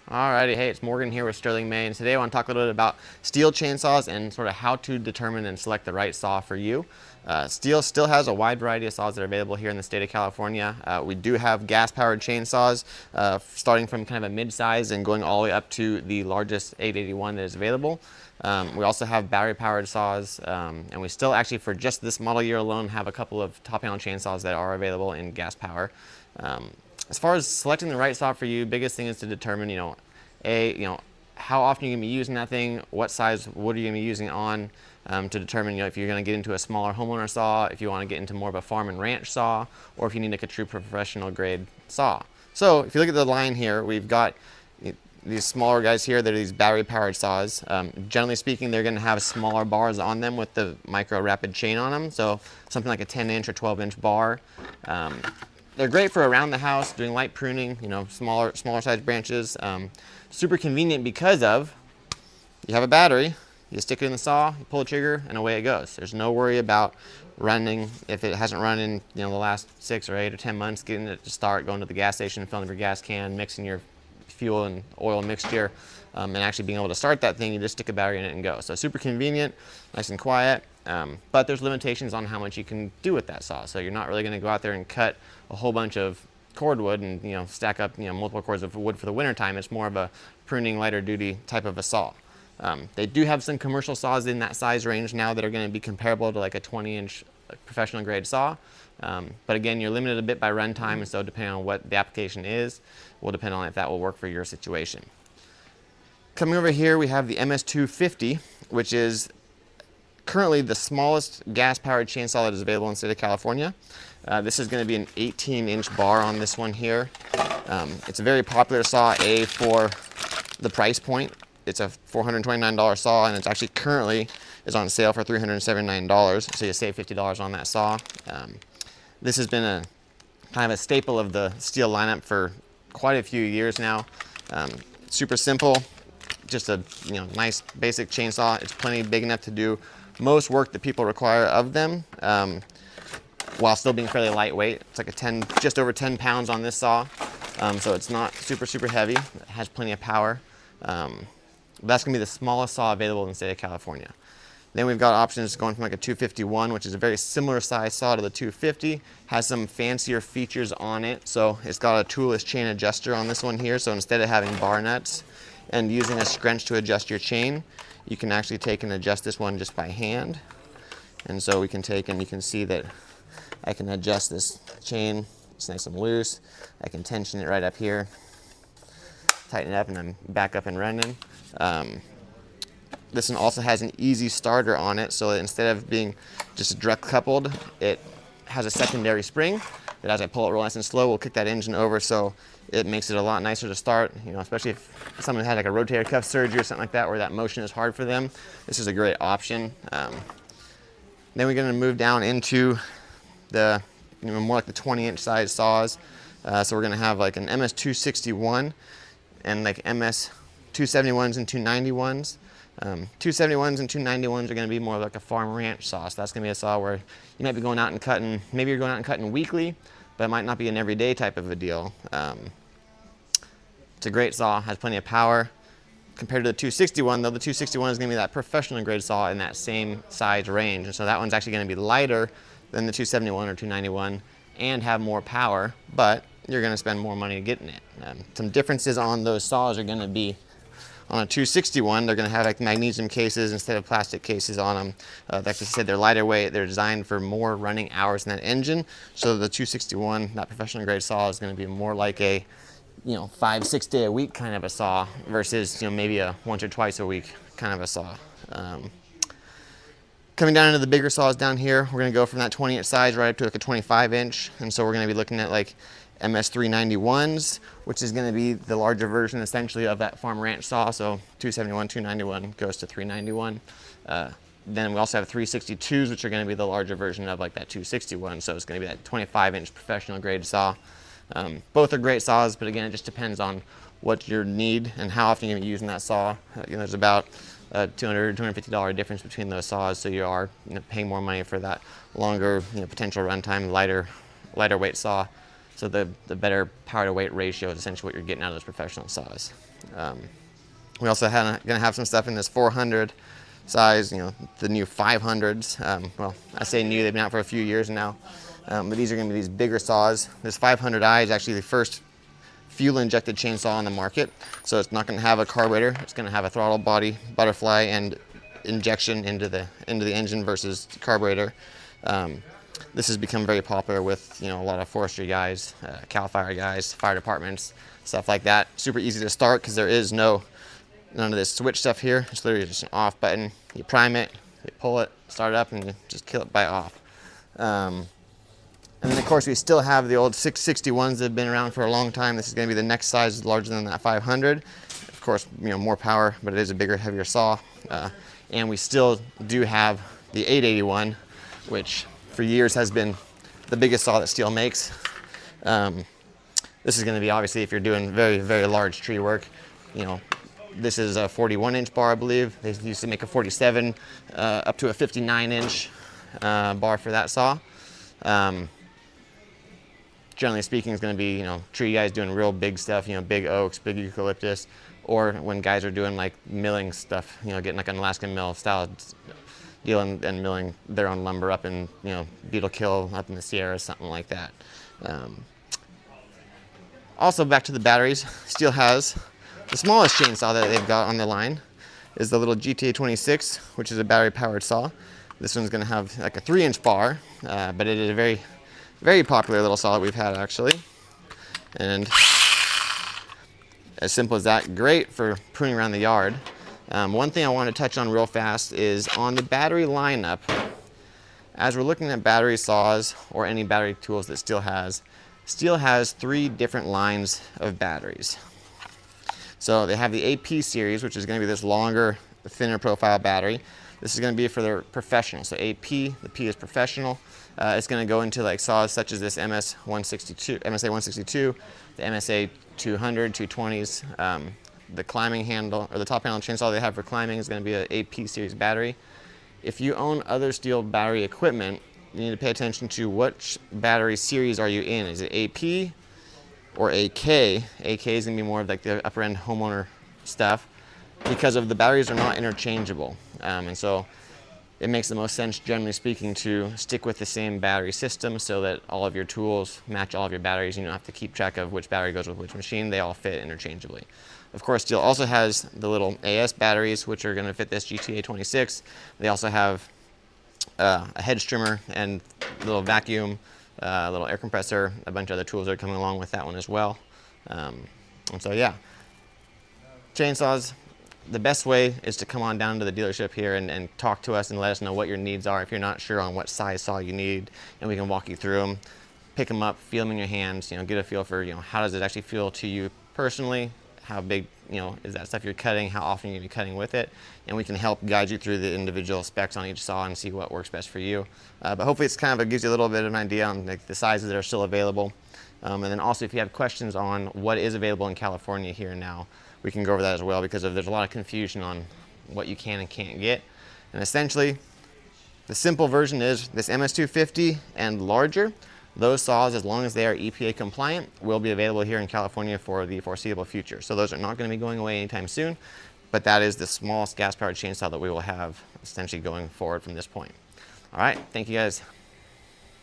Alrighty, hey, it's Morgan here with Sterling May, and today I want to talk a little bit about Stihl chainsaws and sort of how to determine and select the right saw for you. Stihl still has a wide variety of saws that are available here in the state of California. We do have gas-powered chainsaws, starting from kind of a mid-size and going all the way up to the largest 881 that is available. We also have battery-powered saws, and we still actually, for just this model year alone, have a couple of top-panel chainsaws that are available in gas power. As far as selecting the right saw for you, biggest thing is to determine, how often you're gonna be using that thing, what size wood are you gonna be using on, to determine, if you're gonna get into a smaller homeowner saw, if you wanna get into more of a farm and ranch saw, or if you need like a true professional grade saw. So if you look at the line here, we've got these smaller guys here that are these battery powered saws. Generally speaking, they're gonna have smaller bars on them with the micro rapid chain on them. So something like a 10-inch or 12-inch bar. They're great for around the house, doing light pruning, smaller size branches. Super convenient because of, you have a battery, you stick it in the saw, you pull the trigger, and away it goes. There's no worry about running, if it hasn't run in the last 6 or 8 or 10 months, getting it to start, going to the gas station, filling up your gas can, mixing your fuel and oil mixture, and actually being able to start that thing. You just stick a battery in it and go. So super convenient, nice and quiet. But there's limitations on how much you can do with that saw. So you're not really going to go out there and cut a whole bunch of cordwood and stack up multiple cords of wood for the winter time. It's more of a pruning, lighter duty type of a saw. They do have some commercial saws in that size range now that are going to be comparable to like a 20-inch professional grade saw. But again, you're limited a bit by runtime, and so depending on what the application is, will depend on if that will work for your situation. Coming over here, we have the MS250, which is currently the smallest gas-powered chainsaw that is available in the state of California. This is going to be an 18-inch bar on this one here. It's a very popular saw, for the price point. It's a $429 saw, and it's actually currently is on sale for $379, so you save $50 on that saw. This has been a kind of a staple of the Stihl lineup for quite a few years now. Super simple, just a nice basic chainsaw. It's plenty big enough to do most work that people require of them, while still being fairly lightweight. It's like just over 10 pounds on this saw, so it's not super heavy. It has plenty of power. That's gonna be the smallest saw available in the state of California. Then we've got options going from like a 251, which is a very similar size saw to the 250, has some fancier features on it. So it's got a toolless chain adjuster on this one here. So instead of having bar nuts and using a scrunch to adjust your chain, you can actually take and adjust this one just by hand. And so we can take, and you can see that I can adjust this chain. It's nice and loose. I can tension it right up here, tighten it up, and I'm back up and running. This one also has an easy starter on it, so instead of being just direct coupled, it has a secondary spring that, as I pull it real nice and slow, will kick that engine over, so it makes it a lot nicer to start, especially if someone had like a rotator cuff surgery or something like that where that motion is hard for them. This is a great option. Then we're going to move down into the more like the 20-inch size saws. So we're going to have like an MS261 and like MS271s and 291s. 271s and 291s are going to be more like a farm ranch saw. So that's going to be a saw where you might be going out and cutting, maybe you're going out and cutting weekly, but it might not be an everyday type of a deal. It's a great saw, has plenty of power. Compared to the 261, though, the 261 is going to be that professional grade saw in that same size range. And so that one's actually going to be lighter than the 271 or 291 and have more power, but you're going to spend more money getting it. Some differences on those saws are going to be, on a 261, they're going to have like magnesium cases instead of plastic cases on them. Like I said, they're lighter weight. They're designed for more running hours in that engine. So the 261, that professional grade saw, is going to be more like a 5-6 day a week kind of a saw versus maybe a once or twice a week kind of a saw. Coming down into the bigger saws down here, we're going to go from that 20-inch size right up to like a 25-inch, and so we're going to be looking at like MS391s, which is going to be the larger version essentially of that farm ranch saw. So 271, 291 goes to 391. Then we also have 362s, which are going to be the larger version of like that 261. So it's going to be that 25-inch professional grade saw. Both are great saws, but again, it just depends on what your need and how often you're going to be using that saw. There's about a $200, $250 difference between those saws, so you are paying more money for that longer potential runtime, lighter weight saw. So the better power to weight ratio is essentially what you're getting out of those professional saws. We also going to have some stuff in this 400 size, the new 500s. Well, I say new, they've been out for a few years now. But these are going to be these bigger saws. This 500i is actually the first fuel injected chainsaw on the market. So it's not going to have a carburetor. It's going to have a throttle body, butterfly, and injection into the engine versus carburetor. This has become very popular with a lot of forestry guys, CAL FIRE guys, fire departments, stuff like that. Super easy to start because there is none of this switch stuff here. It's literally just an off button. You prime it, you pull it, start it up, and you just kill it by off. And then of course we still have the old 661s that have been around for a long time. This is going to be the next size larger than that 500. Of course, more power, but it is a bigger, heavier saw. And we still do have the 881, which for years has been the biggest saw that Stihl makes. This is going to be obviously if you're doing very, very large tree work. This is a 41-inch bar, I believe. They used to make a 47 up to a 59-inch bar for that saw. Generally speaking, it's going to be tree guys doing real big stuff, big oaks, big eucalyptus, or when guys are doing like milling stuff, getting like an Alaskan mill style deal and milling their own lumber up in Beetle Kill up in the Sierras, something like that. Also, back to the batteries, Stihl has the smallest chainsaw that they've got on the line is the little GTA 26, which is a battery-powered saw. This one's going to have like a 3-inch bar, but it is a very, very popular little saw that we've had actually. And as simple as that, great for pruning around the yard. One thing I want to touch on real fast is on the battery lineup. As we're looking at battery saws or any battery tools that Stihl has 3 different lines of batteries. So they have the AP series, which is going to be this longer, thinner profile battery. This is going to be for their professional. So AP, the P is professional. It's going to go into like saws such as this MSA 162, the MSA 200, 220s. The climbing handle, or the top handle chainsaw they have for climbing is going to be an AP series battery. If you own other Stihl battery equipment, you need to pay attention to which battery series are you in. Is it AP or AK? AK is going to be more of like the upper end homeowner stuff because of the batteries are not interchangeable. And so it makes the most sense, generally speaking, to stick with the same battery system so that all of your tools match all of your batteries. You don't have to keep track of which battery goes with which machine. They all fit interchangeably. Of course, Stihl also has the little AS batteries, which are going to fit this GTA 26. They also have a head trimmer and a little vacuum, a little air compressor, a bunch of other tools that are coming along with that one as well. And so, yeah, chainsaws. The best way is to come on down to the dealership here and talk to us and let us know what your needs are. If you're not sure on what size saw you need, and we can walk you through them, pick them up, feel them in your hands, get a feel for, how does it actually feel to you personally? How big, is that stuff you're cutting? How often you're going to be cutting with it? And we can help guide you through the individual specs on each saw and see what works best for you. But hopefully it's it gives you a little bit of an idea on the sizes that are still available. And then also if you have questions on what is available in California here and now, we can go over that as well because there's a lot of confusion on what you can and can't get. And essentially, the simple version is this MS250 and larger. Those saws, as long as they are EPA compliant, will be available here in California for the foreseeable future. So those are not going to be going away anytime soon, but that is the smallest gas-powered chainsaw that we will have essentially going forward from this point. All right, thank you guys.